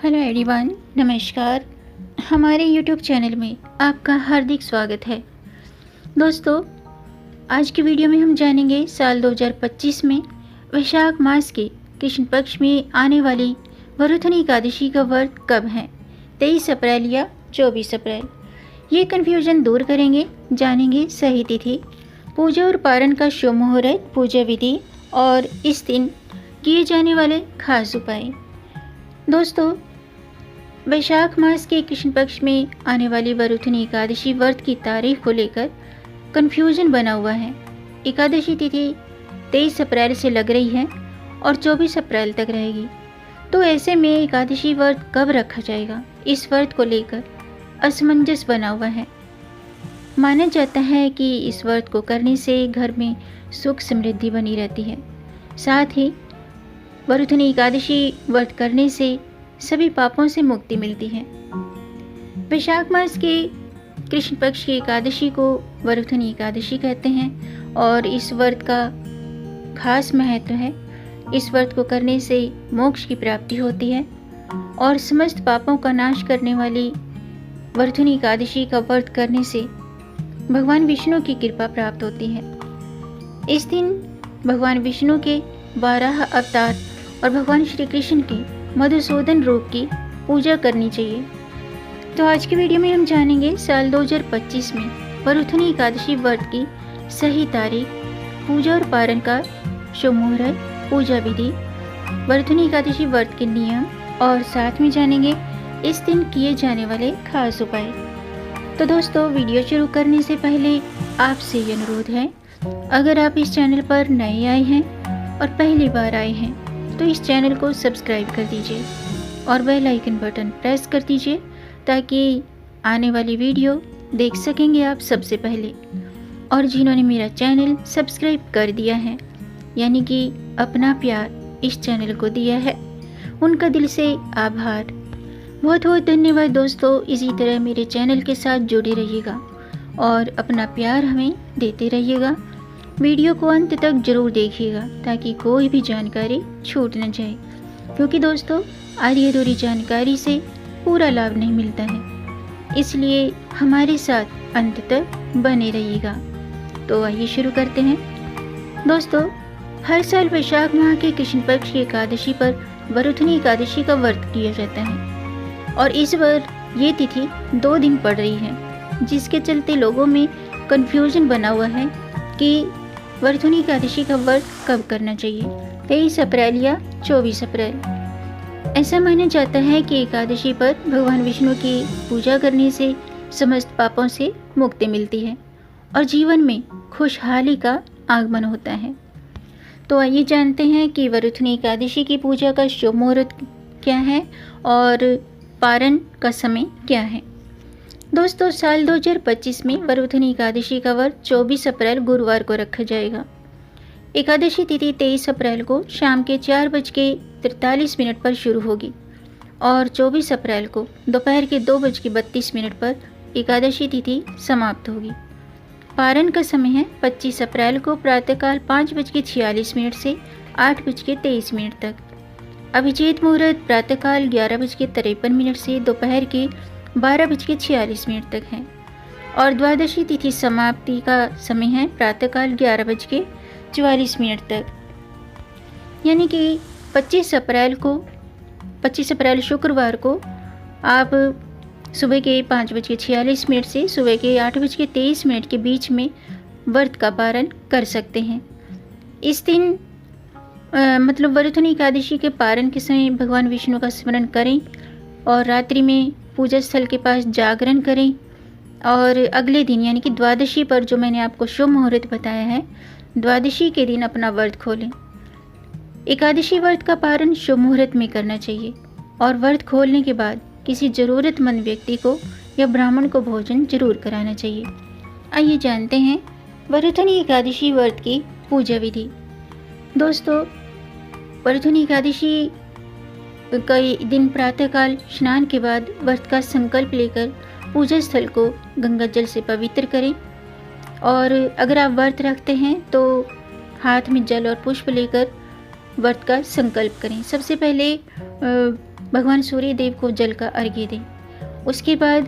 Hello everyone, नमस्कार। हमारे YouTube channel में आपका हार्दिक स्वागत है। दोस्तों, आज की वीडियो में हम जानेंगे साल 2025 में वैशाख मास के कृष्ण पक्ष में आने वाली वरुथनी एकादशी का व्रत कब है, 23 अप्रैल या 24 अप्रैल। ये कन्फ्यूजन दूर करेंगे, जानेंगे सही तिथि, पूजा और पारण का शुभ मुहूर्त, पूजा विधि और इस दिन किए जाने वाले खास उपाय। दोस्तों, वैशाख मास के कृष्ण पक्ष में आने वाली वरुथनी एकादशी व्रत की तारीख को लेकर कन्फ्यूजन बना हुआ है। एकादशी तिथि 23 अप्रैल से लग रही है और 24 अप्रैल तक रहेगी। तो ऐसे में एकादशी व्रत कब रखा जाएगा, इस व्रत को लेकर असमंजस बना हुआ है। माना जाता है कि इस व्रत को करने से घर में सुख समृद्धि बनी रहती है। साथ ही वरुथनी एकादशी व्रत करने से सभी पापों से मुक्ति मिलती है। वैशाख मास के कृष्ण पक्ष की एकादशी को वरुथनी एकादशी कहते हैं और इस व्रत का खास महत्व है। इस व्रत को करने से मोक्ष की प्राप्ति होती है और समस्त पापों का नाश करने वाली वरुथनी एकादशी का व्रत करने से भगवान विष्णु की कृपा प्राप्त होती है। इस दिन भगवान विष्णु के 12 अवतार और भगवान श्री कृष्ण के मधुसूदन रूप की पूजा करनी चाहिए। तो आज की वीडियो में हम जानेंगे साल 2025 में वरुथनी एकादशी व्रत की सही तारीख, पूजा और पारण का शुभ मुहूर्त, पूजा विधि, वरुथनी एकादशी व्रत के नियम और साथ में जानेंगे इस दिन किए जाने वाले खास उपाय। तो दोस्तों, वीडियो शुरू करने से पहले आपसे ये अनुरोध है, अगर आप इस चैनल पर नए आए हैं और पहली बार आए हैं तो इस चैनल को सब्सक्राइब कर दीजिए और बेल आइकन बटन प्रेस कर दीजिए ताकि आने वाली वीडियो देख सकेंगे आप सबसे पहले। और जिन्होंने मेरा चैनल सब्सक्राइब कर दिया है, यानी कि अपना प्यार इस चैनल को दिया है, उनका दिल से आभार। बहुत बहुत धन्यवाद दोस्तों। इसी तरह मेरे चैनल के साथ जुड़े रहिएगा और अपना प्यार हमें देते रहिएगा। वीडियो को अंत तक जरूर देखिएगा ताकि कोई भी जानकारी छूट न जाए, क्योंकि दोस्तों आधी अधूरी जानकारी से पूरा लाभ नहीं मिलता है। इसलिए हमारे साथ अंत तक बने रहिएगा। तो आइए शुरू करते हैं। दोस्तों, हर साल वैशाख माह के कृष्ण पक्ष की एकादशी पर वरुथनी एकादशी का व्रत किया जाता है और इस बार ये तिथि 2 दिन पड़ रही है, जिसके चलते लोगों में कन्फ्यूजन बना हुआ है कि वरुथनी एकादशी का व्रत कब करना चाहिए, 23 अप्रैल या 24 अप्रैल। ऐसा माना जाता है कि एकादशी पर भगवान विष्णु की पूजा करने से समस्त पापों से मुक्ति मिलती है और जीवन में खुशहाली का आगमन होता है। तो आइए जानते हैं कि वरुथनी एकादशी की पूजा का शुभ मुहूर्त क्या है और पारण का समय क्या है। दोस्तों, साल 2025 में वरुथनी एकादशी का व्रत 24 अप्रैल गुरुवार को रखा जाएगा। एकादशी तिथि 23 अप्रैल को शाम के 4:43 पर शुरू होगी और 24 अप्रैल को दोपहर के 2:32 पर एकादशी तिथि समाप्त होगी। पारण का समय है 25 अप्रैल को प्रातःकाल 5:46 से 8:23 तक। अभिजीत मुहूर्त प्रातःकाल 11:53 से दोपहर के 12:46 तक है और द्वादशी तिथि समाप्ति का समय है प्रातःकाल 11:44 तक। यानी कि 25 अप्रैल शुक्रवार को आप सुबह के 5:46 से सुबह के 8:23 के बीच में व्रत का पारण कर सकते हैं। इस दिन मतलब वरुथनी एकादशी के पारण के समय भगवान विष्णु का स्मरण करें और रात्रि में पूजा स्थल के पास जागरण करें और अगले दिन यानी कि द्वादशी पर, जो मैंने आपको शुभ मुहूर्त बताया है, द्वादशी के दिन अपना व्रत खोलें। एकादशी व्रत का पारण शुभ मुहूर्त में करना चाहिए और व्रत खोलने के बाद किसी ज़रूरतमंद व्यक्ति को या ब्राह्मण को भोजन जरूर कराना चाहिए। आइए जानते हैं वरुथनी एकादशी व्रत की पूजा विधि। दोस्तों, वरुथनी एकादशी कई दिन प्रातःकाल स्नान के बाद व्रत का संकल्प लेकर पूजा स्थल को गंगा जल से पवित्र करें और अगर आप व्रत रखते हैं तो हाथ में जल और पुष्प लेकर व्रत का संकल्प करें। सबसे पहले भगवान सूर्य देव को जल का अर्घ्य दें। उसके बाद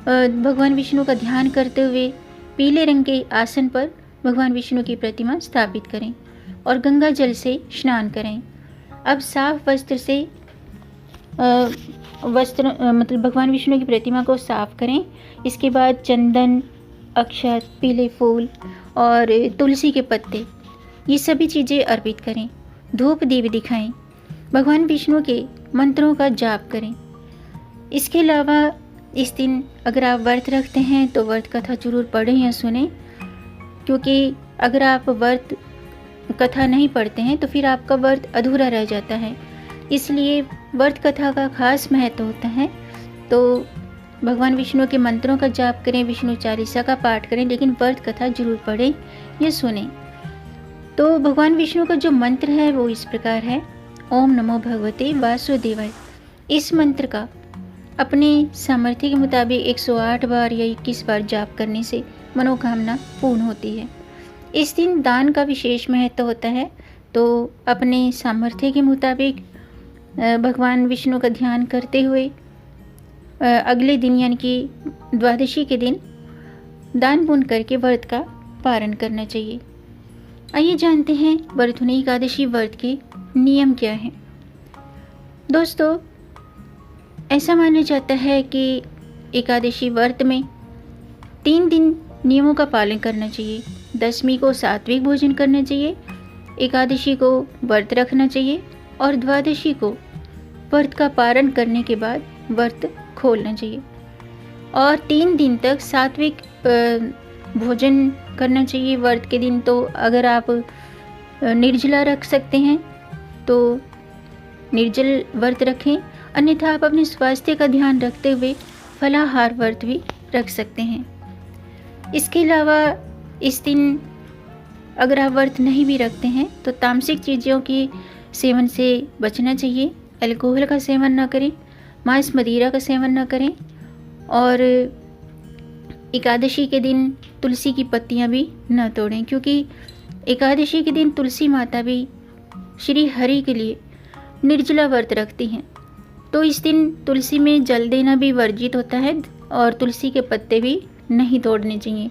भगवान विष्णु का ध्यान करते हुए पीले रंग के आसन पर भगवान विष्णु की प्रतिमा स्थापित करें और गंगा जल से स्नान करें। अब साफ वस्त्र से मतलब भगवान विष्णु की प्रतिमा को साफ करें। इसके बाद चंदन, अक्षत, पीले फूल और तुलसी के पत्ते, ये सभी चीज़ें अर्पित करें। धूप दीप दिखाएं। भगवान विष्णु के मंत्रों का जाप करें। इसके अलावा इस दिन अगर आप व्रत रखते हैं तो व्रत कथा जरूर पढ़ें या सुनें, क्योंकि अगर आप व्रत कथा नहीं पढ़ते हैं तो फिर आपका व्रत अधूरा रह जाता है। इसलिए व्रत कथा का खास महत्व होता है। तो भगवान विष्णु के मंत्रों का जाप करें, विष्णु चालीसा का पाठ करें, लेकिन व्रत कथा जरूर पढ़ें या सुनें। तो भगवान विष्णु का जो मंत्र है वो इस प्रकार है, ओम नमो भगवते वासुदेवाय। इस मंत्र का अपने सामर्थ्य के मुताबिक 108 बार या 21 बार जाप करने से मनोकामना पूर्ण होती है। इस दिन दान का विशेष महत्व होता है। तो अपने सामर्थ्य के मुताबिक भगवान विष्णु का ध्यान करते हुए अगले दिन यानी कि द्वादशी के दिन दान पुण्य करके व्रत का पारण करना चाहिए। आइए जानते हैं वरधुनी एकादशी व्रत के नियम क्या हैं। दोस्तों, ऐसा माना जाता है कि एकादशी व्रत में 3 दिन नियमों का पालन करना चाहिए। दशमी को सात्विक भोजन करना चाहिए, एकादशी को व्रत रखना चाहिए और द्वादशी को व्रत का पारण करने के बाद व्रत खोलना चाहिए। और 3 दिन तक सात्विक भोजन करना चाहिए। व्रत के दिन तो अगर आप निर्जला रख सकते हैं तो निर्जल व्रत रखें, अन्यथा आप अपने स्वास्थ्य का ध्यान रखते हुए फलाहार व्रत भी रख सकते हैं। इसके अलावा इस दिन अगर आप व्रत नहीं भी रखते हैं तो तामसिक चीज़ों के सेवन से बचना चाहिए। अल्कोहल का सेवन न करें, मांस मदिरा का सेवन न करें और एकादशी के दिन तुलसी की पत्तियां भी न तोड़ें, क्योंकि एकादशी के दिन तुलसी माता भी श्री हरि के लिए निर्जला व्रत रखती हैं। तो इस दिन तुलसी में जल देना भी वर्जित होता है और तुलसी के पत्ते भी नहीं तोड़ने चाहिए।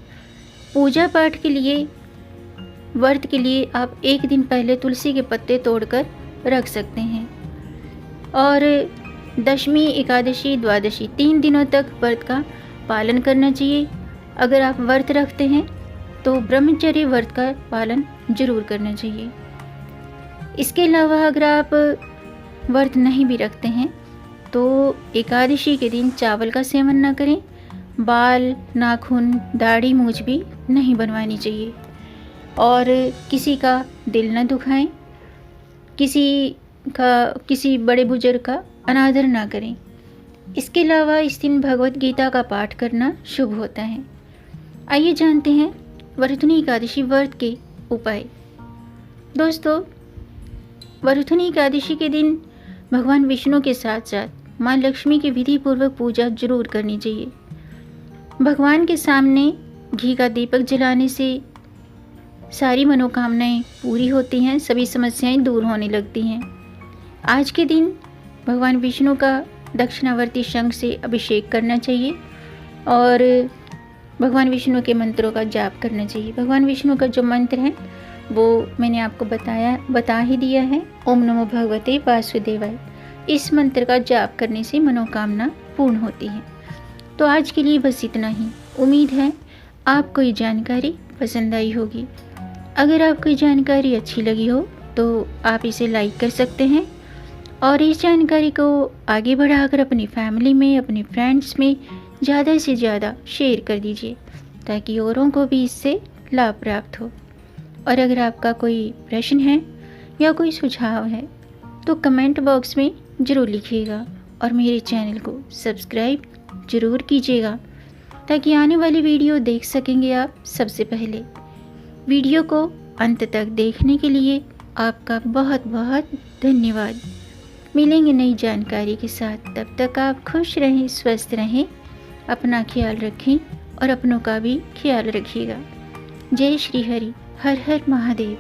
पूजा पाठ के लिए, व्रत के लिए आप 1 दिन पहले तुलसी के पत्ते तोड़कर रख सकते हैं। और दशमी, एकादशी, द्वादशी 3 दिनों तक व्रत का पालन करना चाहिए। अगर आप व्रत रखते हैं तो ब्रह्मचर्य व्रत का पालन जरूर करना चाहिए। इसके अलावा अगर आप व्रत नहीं भी रखते हैं तो एकादशी के दिन चावल का सेवन न करें। बाल, नाखून, दाढ़ी, मूंछ भी नहीं बनवानी चाहिए और किसी का दिल न दुखाएं, किसी बड़े बुजुर्ग का अनादर ना करें। इसके अलावा इस दिन भगवत गीता का पाठ करना शुभ होता है। आइए जानते हैं वरधुनी एकादशी व्रत के उपाय। दोस्तों, वरधुनी एकादशी के दिन भगवान विष्णु के साथ साथ माँ लक्ष्मी की विधि पूर्वक पूजा जरूर करनी चाहिए। भगवान के सामने घी का दीपक जलाने से सारी मनोकामनाएं पूरी होती हैं, सभी समस्याएं दूर होने लगती हैं। आज के दिन भगवान विष्णु का दक्षिणावर्ती शंख से अभिषेक करना चाहिए और भगवान विष्णु के मंत्रों का जाप करना चाहिए। भगवान विष्णु का जो मंत्र है वो मैंने आपको बता ही दिया है, ओम नमो भगवते वासुदेवाय। इस मंत्र का जाप करने से मनोकामना पूर्ण होती है। तो आज के लिए बस इतना ही। उम्मीद है आपको ये जानकारी पसंद आई होगी। अगर आपको ये जानकारी अच्छी लगी हो तो आप इसे लाइक कर सकते हैं और इस जानकारी को आगे बढ़ाकर अपनी फैमिली में, अपने फ्रेंड्स में ज़्यादा से ज़्यादा शेयर कर दीजिए ताकि औरों को भी इससे लाभ प्राप्त हो। और अगर आपका कोई प्रश्न है या कोई सुझाव है तो कमेंट बॉक्स में ज़रूर लिखिएगा और मेरे चैनल को सब्सक्राइब ज़रूर कीजिएगा ताकि आने वाली वीडियो देख सकेंगे आप सबसे पहले। वीडियो को अंत तक देखने के लिए आपका बहुत बहुत धन्यवाद। मिलेंगे नई जानकारी के साथ, तब तक आप खुश रहें, स्वस्थ रहें, अपना ख्याल रखें और अपनों का भी ख्याल रखिएगा। जय श्री हरि, हर हर महादेव।